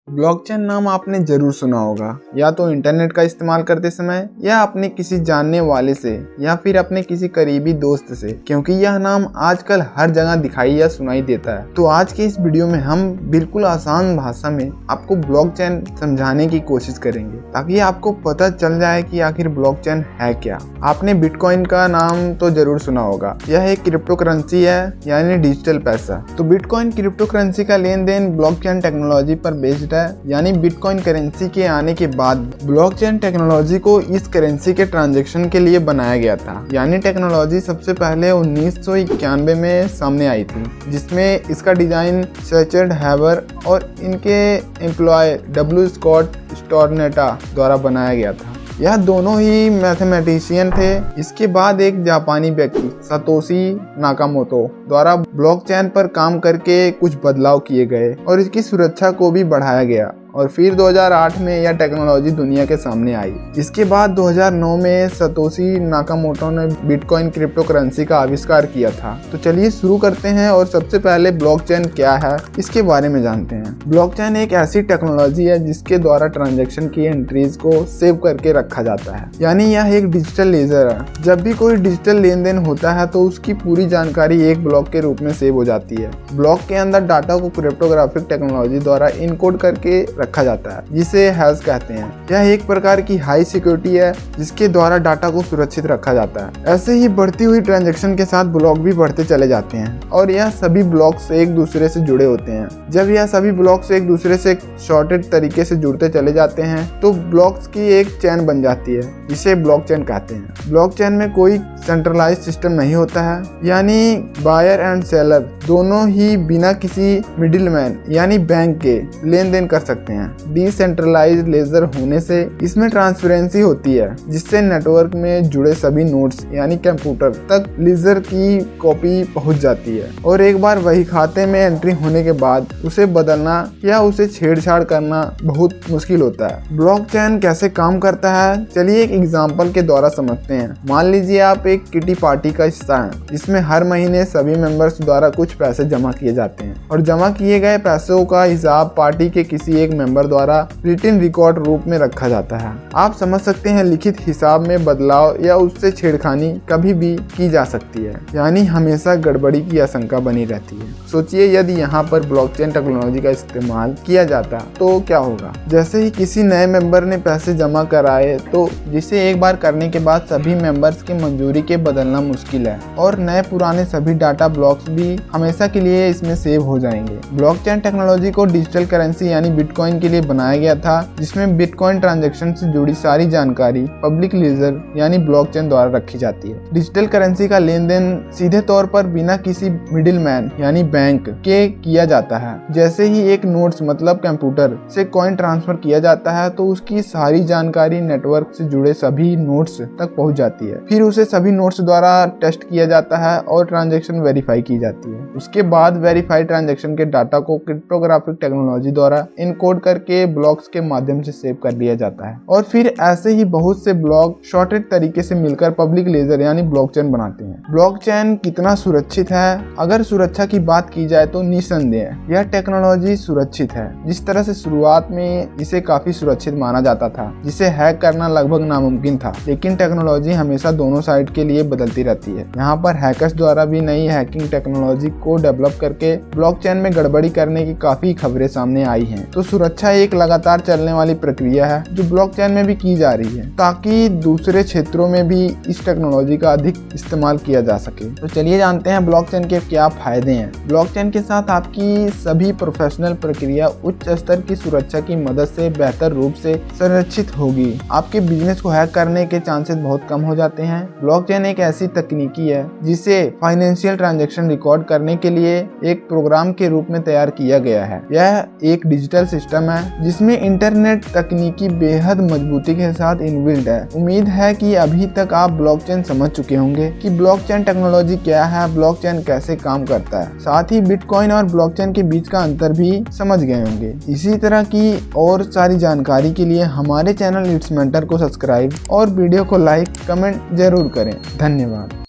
Blockchain नाम आपने जरूर सुना होगा, या तो इंटरनेट का इस्तेमाल करते समय या अपने किसी जानने वाले से या फिर अपने किसी करीबी दोस्त से, क्योंकि यह नाम आजकल हर जगह दिखाई या सुनाई देता है। तो आज के इस वीडियो में हम बिल्कुल आसान भाषा में आपको ब्लॉकचेन समझाने की कोशिश करेंगे, ताकि आपको पता चल जाए कि आखिर ब्लॉकचेन है क्या। आपने बिटकॉइन का नाम तो जरूर सुना होगा। यह एक क्रिप्टो करेंसी है, यानी डिजिटल पैसा। तो बिटकॉइन क्रिप्टो करेंसी का लेन देन ब्लॉकचेन टेक्नोलॉजी पर बेस्ड है, यानी बिटकॉइन करेंसी के आने के बाद ब्लॉकचेन टेक्नोलॉजी को इस करेंसी के ट्रांजैक्शन के लिए बनाया गया था। यानी टेक्नोलॉजी सबसे पहले 1991 में सामने आई थी, जिसमें इसका डिजाइन रिचर्ड हैवर और इनके एम्प्लॉय डब्ल्यू स्कॉट स्टोरनेटा द्वारा बनाया गया था। यह दोनों ही मैथमेटिशियन थे। इसके बाद एक जापानी व्यक्ति सातोशी नाकामोटो द्वारा ब्लॉकचेन पर काम करके कुछ बदलाव किए गए और इसकी सुरक्षा को भी बढ़ाया गया, और फिर 2008 में यह टेक्नोलॉजी दुनिया के सामने आई। इसके बाद 2009 में सातोशी नाकामोटो ने बिटकॉइन क्रिप्टो करेंसी का आविष्कार किया था। तो चलिए शुरू करते हैं और सबसे पहले ब्लॉकचेन क्या है इसके बारे में जानते हैं। ब्लॉकचेन एक ऐसी टेक्नोलॉजी है जिसके द्वारा ट्रांजैक्शन की एंट्रीज को सेव करके रखा जाता है, यानी यह एक डिजिटल लेजर है। जब भी कोई डिजिटल लेन देन होता है तो उसकी पूरी जानकारी एक ब्लॉक के रूप में सेव हो जाती है। ब्लॉक के अंदर डाटा को क्रिप्टोग्राफिक टेक्नोलॉजी द्वारा इनकोड करके रखा जाता है, जिसे हैश कहते हैं। यह एक प्रकार की हाई सिक्योरिटी है जिसके द्वारा डाटा को सुरक्षित रखा जाता है। ऐसे ही बढ़ती हुई ट्रांजैक्शन के साथ ब्लॉक भी बढ़ते चले जाते हैं, और यह सभी ब्लॉक्स एक दूसरे से जुड़े होते हैं। जब यह सभी ब्लॉक्स एक दूसरे से शॉर्टेड तरीके से जुड़ते चले जाते हैं तो ब्लॉक्स की एक चेन बन जाती है, जिसे ब्लॉकचेन कहते हैं। ब्लॉकचेन में कोई सेंट्रलाइज्ड सिस्टम नहीं होता है, यानी बायर एंड सेलर दोनों ही बिना किसी मिडिलमैन यानी बैंक के लेन देन कर सकते हैं। डिसेंट्रलाइज्ड लेजर होने से इसमें ट्रांसपेरेंसी होती है, जिससे नेटवर्क में जुड़े सभी नोड्स यानी कंप्यूटर तक लेजर की कॉपी पहुंच जाती है, और एक बार वही खाते में एंट्री होने के बाद उसे बदलना या उसे छेड़छाड़ करना बहुत मुश्किल होता है। ब्लॉकचेन कैसे काम करता है, चलिए एक एग्जांपल के द्वारा समझते हैं। मान लीजिए आप एक किटी पार्टी का हिस्सा हैं, जिसमें हर महीने सभी मेंबर्स द्वारा कुछ पैसे जमा किए जाते हैं, और जमा किए गए पैसों का हिसाब पार्टी के किसी एक मेंबर द्वारा रिटन रिकॉर्ड रूप में रखा जाता है। आप समझ सकते हैं लिखित हिसाब में बदलाव या उससे छेड़खानी कभी भी की जा सकती है, यानी हमेशा गड़बड़ी की आशंका बनी रहती है। सोचिए यदि यहाँ पर ब्लॉकचेन टेक्नोलॉजी का इस्तेमाल किया जाता तो क्या होगा। जैसे ही किसी नए मेंबर ने पैसे जमा कराए तो जिसे एक बार करने के बाद सभी मेंबर्स की मंजूरी के बदलना मुश्किल है, और नए पुराने सभी डाटा ब्लॉक्स भी हमेशा के लिए इसमें सेव हो जाएंगे। ब्लॉकचेन टेक्नोलॉजी को डिजिटल करेंसी यानी बिटकॉइन के लिए बनाया गया था, जिसमें बिटकॉइन ट्रांजैक्शन से जुड़ी सारी जानकारी पब्लिक लेजर यानी ब्लॉकचेन द्वारा रखी जाती है। डिजिटल करेंसी का लेन देन सीधे तौर पर बिना किसी मिडिलमैन यानी बैंक के किया जाता है। जैसे ही एक नोड्स मतलब कंप्यूटर से कॉइन ट्रांसफर किया जाता है तो उसकी सारी जानकारी नेटवर्क से जुड़े सभी नोड्स तक पहुंच जाती है। फिर उसे सभी नोड्स द्वारा टेस्ट किया जाता है और ट्रांजैक्शन वेरीफाई की जाती है। उसके बाद वेरीफाइड ट्रांजैक्शन के डाटा को क्रिप्टोग्राफिक टेक्नोलॉजी द्वारा इनकोड करके ब्लॉक्स के माध्यम से सेव कर लिया जाता है, और फिर ऐसे ही बहुत से ब्लॉक शॉर्टेड तरीके से मिलकर पब्लिक लेजर यानी ब्लॉकचेन बनाते हैं। ब्लॉकचेन कितना सुरक्षित है? अगर सुरक्षा की बात की जाए तो निस्संदेह यह टेक्नोलॉजी सुरक्षित है। जिस तरह से शुरुआत में इसे काफी सुरक्षित माना जाता था, जिसे हैक करना लगभग नामुमकिन था, लेकिन टेक्नोलॉजी हमेशा दोनों साइड के लिए बदलती रहती है। यहाँ पर हैकर्स द्वारा भी नई हैकिंग टेक्नोलॉजी को डेवलप करके ब्लॉकचेन में गड़बड़ी करने की काफी खबरें सामने आई हैं। तो सुरक्षा एक लगातार चलने वाली प्रक्रिया है जो ब्लॉकचेन में भी की जा रही है, ताकि दूसरे क्षेत्रों में भी इस टेक्नोलॉजी का अधिक इस्तेमाल किया जा सके। तो चलिए जानते हैं ब्लॉकचेन के क्या फायदे हैं। ब्लॉकचेन के साथ आपकी सभी प्रोफेशनल प्रक्रिया उच्च स्तर की सुरक्षा की मदद से बेहतर रूप से संरक्षित होगी। आपके बिजनेस को हैक करने के चांसेस बहुत कम हो जाते हैं। ब्लॉकचेन एक ऐसी तकनीकी है जिसे फाइनेंशियल ट्रांजैक्शन रिकॉर्ड करने के लिए एक प्रोग्राम के रूप में तैयार किया गया है। यह एक डिजिटल सिस्टम है जिसमें इंटरनेट तकनीकी बेहद मजबूती के साथ इनबिल्ट है। उम्मीद है कि अभी तक आप ब्लॉकचेन समझ चुके होंगे कि ब्लॉकचेन टेक्नोलॉजी क्या है, ब्लॉकचेन कैसे काम करता है। साथ ही बिटकॉइन और ब्लॉकचेन के बीच का अंतर भी समझ गए होंगे। इसी तरह की और सारी जानकारी के लिए हमारे चैनल इट्स मेंटर को सब्सक्राइब और वीडियो को लाइक कमेंट जरूर करें। धन्यवाद।